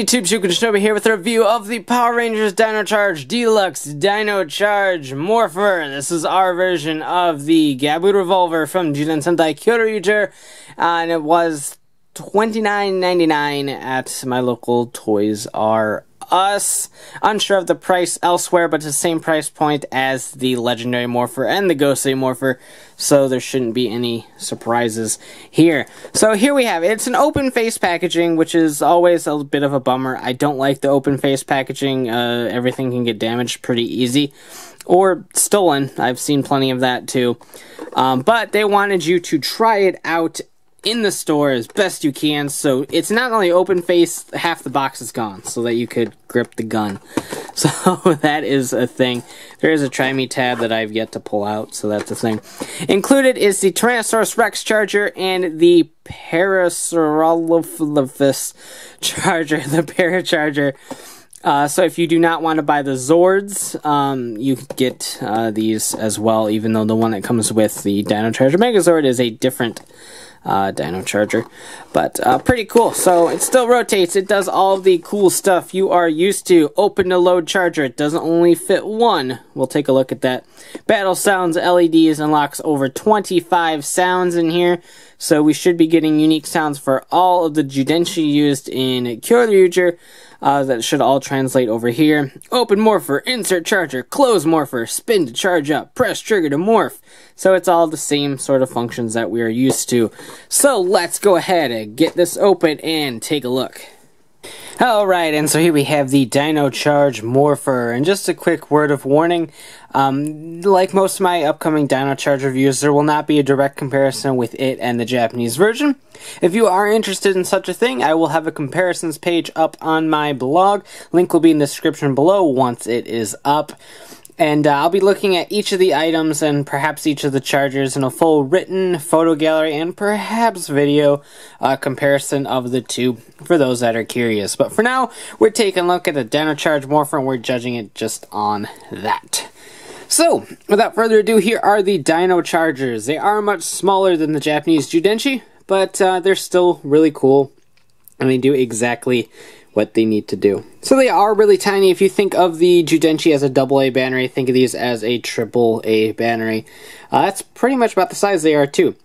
YouTube, Shinobi here with a review of the Power Rangers Dino Charge Deluxe Dino Charge Morpher. This is our version of the Gaburevolver from Zyudenchi, and it was $29.99 at my local Toys R Us. Unsure of the price elsewhere, but it's the same price point as the Legendary Morpher and the Ghostly Morpher, so there shouldn't be any surprises here. So here we have it. It's an open face packaging, which is always a bit of a bummer. I don't like the open face packaging. Everything can get damaged pretty easy. Or stolen. I've seen plenty of that too. But they wanted you to try it out in the store as best you can, so it's not only open face, half the box is gone, so that you could grip the gun. So that is a thing. There is a Try Me tab that I've yet to pull out, so that's a thing. Included is the Tyrannosaurus Rex charger and the Parasaurolophus charger, the Paracharger. So if you do not want to buy the Zords, you could get these as well, even though the one that comes with the Dino Charger Megazord is a different Dino Charger, but pretty cool. So it still rotates. It does all the cool stuff you are used to. Open to load charger. It doesn't only fit one. We'll take a look at that. Battle sounds LEDs unlocks over 25 sounds in here, so we should be getting unique sounds for all of the Zyudenchi used in Kyoryuger. That should all translate over here. Open Morpher, insert charger, close Morpher, spin to charge up, press trigger to morph. So it's all the same sort of functions that we are used to. So let's go ahead and get this open and take a look. Alright, and so here we have the Dino Charge Morpher, and just a quick word of warning, like most of my upcoming Dino Charge reviews, there will not be a direct comparison with it and the Japanese version. If you are interested in such a thing, I will have a comparisons page up on my blog. Link will be in the description below once it is up. And I'll be looking at each of the items and perhaps each of the chargers in a full written photo gallery and perhaps video comparison of the two for those that are curious. But for now, we're taking a look at the Dino Charge Morpher and we're judging it just on that. So, without further ado, here are the Dino Chargers. They are much smaller than the Japanese Zyudenchi, but they're still really cool and they do exactly what they need to do. So they are really tiny. If you think of the Zyudenchi as a AA battery, think of these as a AAA battery. That's pretty much about the size they are too.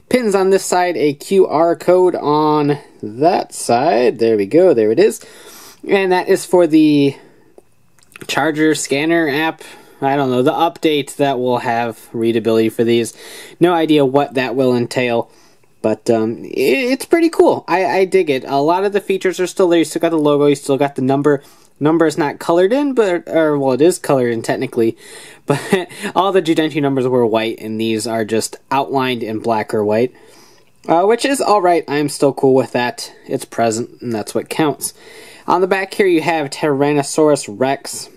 Pins on this side, a QR code on that side. There we go, there it is. And that is for the charger scanner app. I don't know, the update that will have readability for these. No idea what that will entail. But it's pretty cool. I dig it. A lot of the features are still there. You still got the logo. You still got the number. Number is not colored in, well, it is colored in technically. But all the Zyudenchi numbers were white, and these are just outlined in black or white. Which is alright. I'm still cool with that. It's present, and that's what counts. On the back here, you have Tyrannosaurus Rex.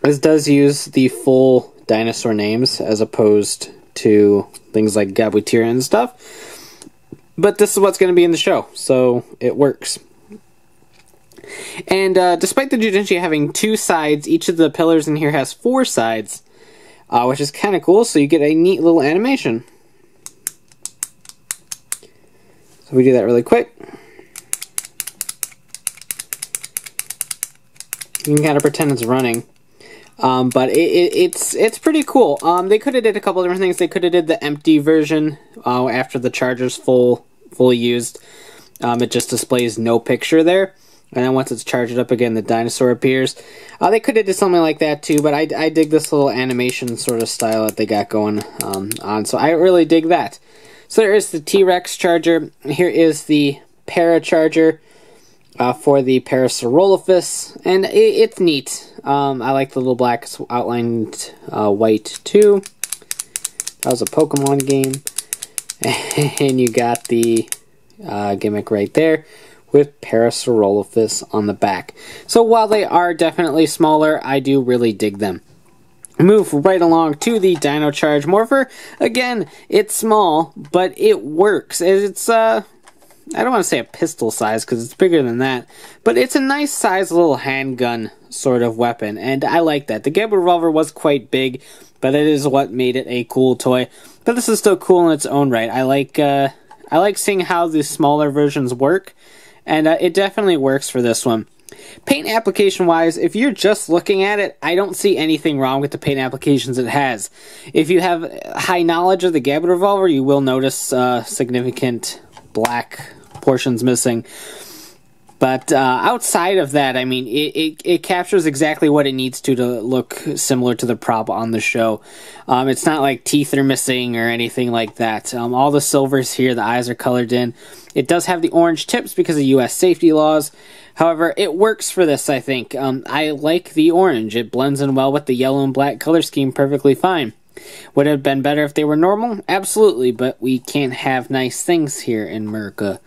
This does use the full dinosaur names, as opposed to things like Gaburevolver and stuff. But this is what's going to be in the show, so it works. And despite the Zyudenchi having two sides, each of the pillars in here has four sides, which is kind of cool, so you get a neat little animation. So we do that really quick. You can kind of pretend it's running. But it's pretty cool. They could have did a couple different things. They could have did the empty version after the charger's fully used. It just displays no picture there, and then once it's charged up again, the dinosaur appears. They could have did something like that too, but I dig this little animation sort of style that they got going on. So I really dig that. So there is the T-Rex charger. Here is the Paracharger. For the Parasaurolophus, and it's neat. I like the little black outlined white too. That was a Pokemon game. And you got the gimmick right there with Parasaurolophus on the back. So while they are definitely smaller, I do really dig them. Move right along to the Dino Charge Morpher. Again, it's small, but it works. It's I don't want to say a pistol size because it's bigger than that, but it's a nice size little handgun sort of weapon, and I like that. The Gaburevolver was quite big, but it is what made it a cool toy. But this is still cool in its own right. I like seeing how the smaller versions work, and it definitely works for this one. Paint application wise, if you're just looking at it, I don't see anything wrong with the paint applications it has. If you have high knowledge of the Gaburevolver, you will notice significant black portions missing. But outside of that, I mean, it captures exactly what it needs to look similar to the prop on the show. It's not like teeth are missing or anything like that. All the silver's here, the eyes are colored in. It does have the orange tips because of US safety laws. However, it works for this, I think. I like the orange. It blends in well with the yellow and black color scheme perfectly fine. Would it have been better if they were normal? Absolutely, but we can't have nice things here in America.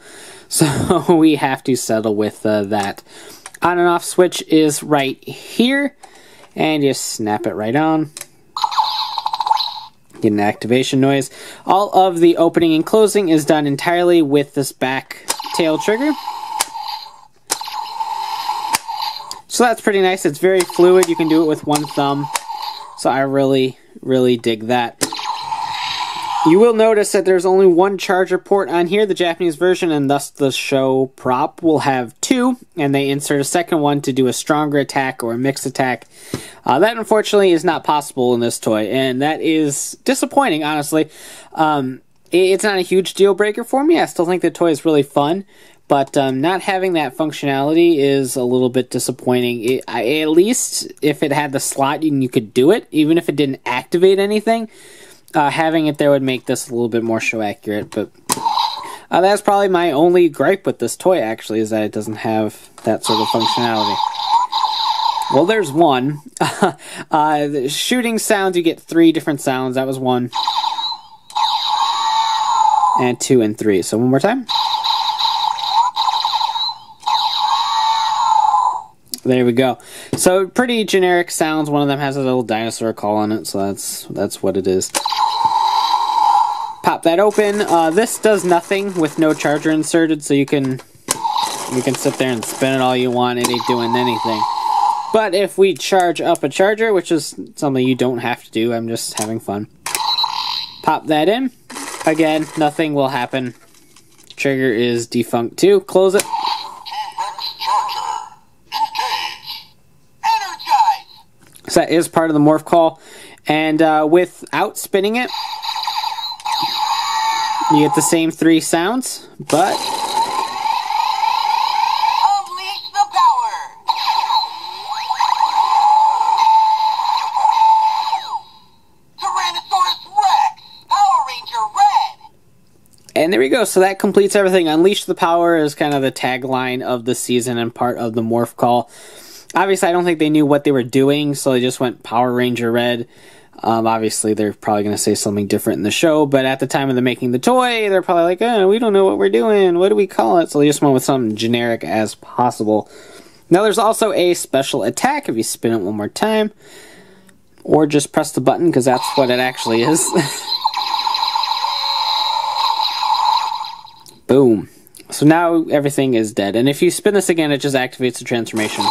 So we have to settle with that. On and off switch is right here. And just snap it right on. Get an activation noise. All of the opening and closing is done entirely with this back tail trigger. So that's pretty nice. It's very fluid. You can do it with one thumb. So I really, really dig that. You will notice that there's only one charger port on here, the Japanese version, and thus the show prop will have two, and they insert a second one to do a stronger attack or a mixed attack. That unfortunately is not possible in this toy, and that is disappointing, honestly. It's not a huge deal breaker for me. I still think the toy is really fun. But not having that functionality is a little bit disappointing. At least if it had the slot, you could do it, even if it didn't activate anything. Having it there would make this a little bit more show accurate. But that's probably my only gripe with this toy, actually, is that it doesn't have that sort of functionality. Well, there's one. The shooting sounds, you get 3 different sounds. That was 1. And 2 and 3. So one more time. There we go. So pretty generic sounds. One of them has a little dinosaur call on it, so that's what it is. Pop that open. This does nothing with no charger inserted, so you can sit there and spin it all you want. It ain't doing anything. But if we charge up a charger, which is something you don't have to do, I'm just having fun. Pop that in. Again, nothing will happen. Trigger is defunct too. Close it. So that is part of the morph call, and without spinning it, you get the same 3 sounds, but unleash the power. Tyrannosaurus Rex, Power Ranger Red. And there we go. So that completes everything. Unleash the power is kind of the tagline of the season and part of the morph call. Obviously, I don't think they knew what they were doing, so they just went Power Ranger Red. Obviously, they're probably going to say something different in the show, but at the time of the making the toy, they're probably like, oh, we don't know what we're doing. What do we call it? So they just went with something generic as possible. Now, there's also a special attack if you spin it one more time, or just press the button, because that's what it actually is. Boom. So now everything is dead, and if you spin this again, it just activates the transformation.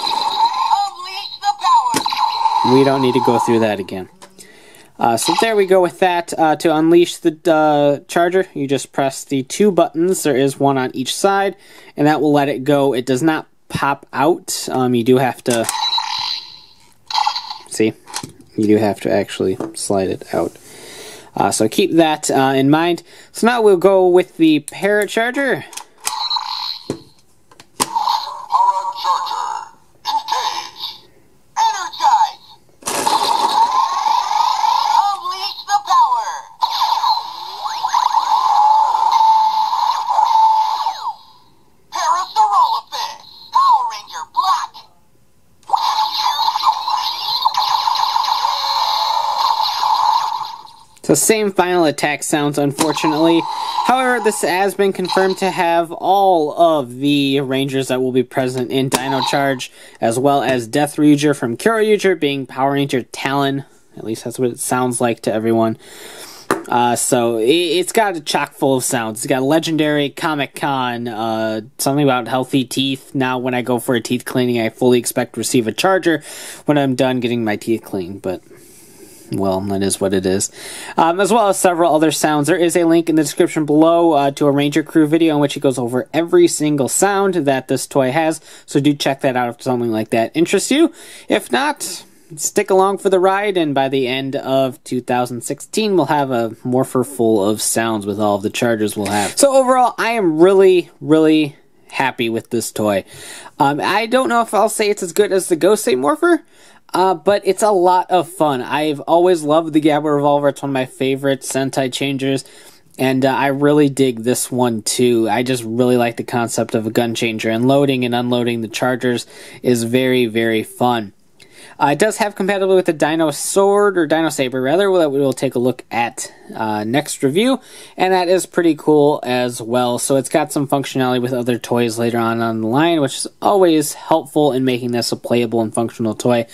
We don't need to go through that again. So there we go with that. To unleash the charger, you just press the 2 buttons. There is one on each side, and that will let it go. It does not pop out. You do have to... See? You do have to actually slide it out. So keep that in mind. So now we'll go with the Paracharger. So same final attack sounds, unfortunately. However, this has been confirmed to have all of the Rangers that will be present in Dino Charge, as well as Death Ranger from Kyoryuger being Power Ranger Talon. At least that's what it sounds like to everyone. So it's got a chock full of sounds. It's got Legendary, Comic-Con, something about healthy teeth. Now when I go for a teeth cleaning, I fully expect to receive a charger when I'm done getting my teeth cleaned, but well, that is what it is. As well as several other sounds. There is a link in the description below to a Ranger Crew video in which he goes over every single sound that this toy has, so do check that out if something like that interests you. If not, stick along for the ride, and by the end of 2016, we'll have a morpher full of sounds with all of the chargers we'll have. So overall, I am really, really happy with this toy. I don't know if I'll say it's as good as the Gosei Morpher, but it's a lot of fun. I've always loved the Gaburevolver. It's one of my favorite Sentai changers, and I really dig this one too. I just really like the concept of a gun changer, and loading and unloading the chargers is very, very fun. It does have compatibility with the Dino Sword, or Dino Saber rather, that we will take a look at next review, and that is pretty cool as well. So it's got some functionality with other toys later on the line, which is always helpful in making this a playable and functional toy.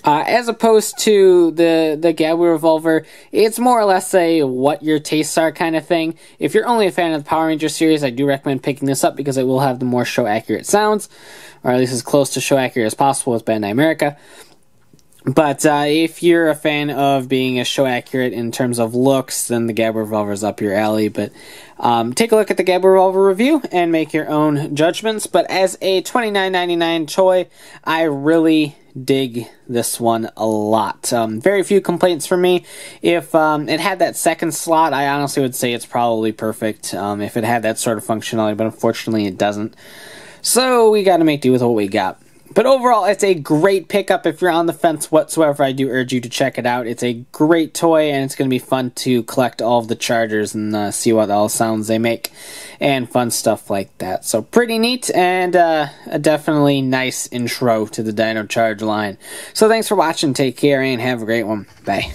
As opposed to the Gaburevolver, it's more or less a what your tastes are kind of thing. If you're only a fan of the Power Ranger series, I do recommend picking this up because it will have the more show-accurate sounds, or at least as close to show-accurate as possible with Bandai America. But if you're a fan of being as show-accurate in terms of looks, then the Gaburevolver is up your alley. But take a look at the Gaburevolver review and make your own judgments. But as a $29.99 toy, I really dig this one a lot. Very few complaints from me. If it had that second slot, I honestly would say it's probably perfect if it had that sort of functionality, but unfortunately it doesn't. So we got to make do with what we got. But overall, it's a great pickup. If you're on the fence whatsoever, I do urge you to check it out. It's a great toy, and it's going to be fun to collect all of the chargers and see what all sounds they make, and fun stuff like that. So pretty neat, and a definitely nice intro to the Dino Charge line. So thanks for watching, take care, and have a great one. Bye.